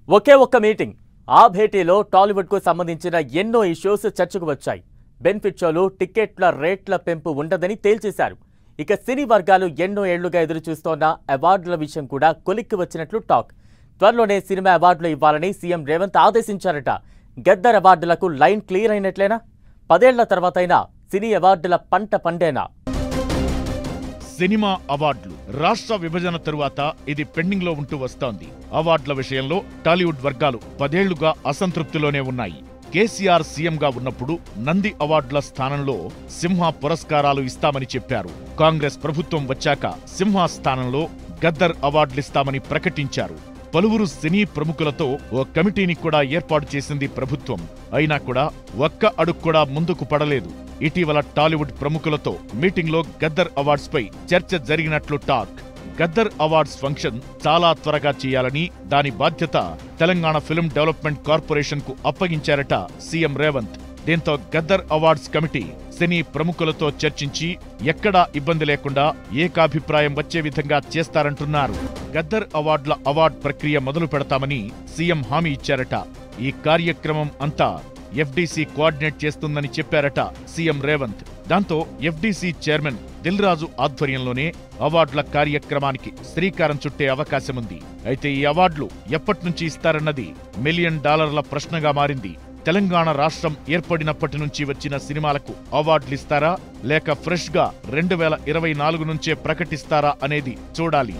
ఒకే ఒక్క మీటింగ్ ఆ భేటీలో టాలీవుడ్ కు సంబంధించిన ఎన్నో ఇష్యూస్ చర్చకు వచ్చాయి. బెనిఫిట్ షోలు టికెట్ల రేట్ల పెంపు ఉండదని తేల్చేశారు. ఇక సినీ వర్గాలు ఎన్నో ఏళ్లుగా ఎదురు చూస్తోన్న అవార్డుల విషయం కూడా కొలిక్కి వచ్చినట్లు టాక్. త్వరలోనే సినిమా అవార్డులు ఇవ్వాలని సీఎం రేవంత్ ఆదేశించారట. గద్దర్ అవార్డులకు లైన్ క్లియర్ అయినట్లేనా? 10 ఏళ్ల తర్వాతైనా సినీ అవార్డుల పంట పండేనా? సినిమా అవార్డులు రాష్ట్ర విభజన తరువాత ఇది పెండింగ్ లో ఉంటూ వస్తోంది. అవార్డుల విషయంలో టాలీవుడ్ వర్గాలు 10 ఏళ్లుగా అసంతృప్తిలోనే ఉన్నాయి. కేసీఆర్ సీఎంగా ఉన్నప్పుడు నంది అవార్డుల స్థానంలో సింహ పురస్కారాలు ఇస్తామని చెప్పారు. కాంగ్రెస్ ప్రభుత్వం వచ్చాక సింహ స్థానంలో గద్దర్ అవార్డులిస్తామని ప్రకటించారు. పలువురు సినీ ప్రముఖులతో ఓ కమిటీని కూడా ఏర్పాటు చేసింది ప్రభుత్వం. అయినా కూడా ఒక్క అడుగు కూడా ముందుకు పడలేదు. ఇటీవల టాలీవుడ్ ప్రముఖులతో మీటింగ్లో గద్దర్ అవార్డ్స్ పై చర్చ జరిగినట్లు టాక్. గద్దర్ అవార్డ్స్ ఫంక్షన్ చాలా త్వరగా చేయాలని, దాని బాధ్యత తెలంగాణ ఫిల్మ్ డెవలప్మెంట్ కార్పొరేషన్ కు అప్పగించారట సీఎం రేవంత్. దీంతో గద్దర్ అవార్డ్స్ కమిటీ సినీ ప్రముఖులతో చర్చించి ఎక్కడా ఇబ్బంది లేకుండా ఏకాభిప్రాయం వచ్చే విధంగా చేస్తారంటున్నారు. గద్దర్ అవార్డు ప్రక్రియ మొదలు పెడతామని సీఎం హామీ ఇచ్చారట. ఈ కార్యక్రమం అంతా ఎఫ్డీసీ కోఆర్డినేట్ చేస్తుందని చెప్పారట సీఎం రేవంత్. దాంతో ఎఫ్డీసీ చైర్మన్ దిల్ రాజు ఆధ్వర్యంలోనే అవార్డుల కార్యక్రమానికి శ్రీకారం చుట్టే అవకాశముంది. అయితే ఈ అవార్డులు ఎప్పటినుంచి ఇస్తారన్నది $1 మిలియన్ ప్రశ్నగా మారింది. తెలంగాణ రాష్ట్రం ఏర్పడినప్పటి నుంచి వచ్చిన సినిమాలకు అవార్డులిస్తారా, లేక ఫ్రెష్ గా 2024 నుంచే ప్రకటిస్తారా అనేది చూడాలి.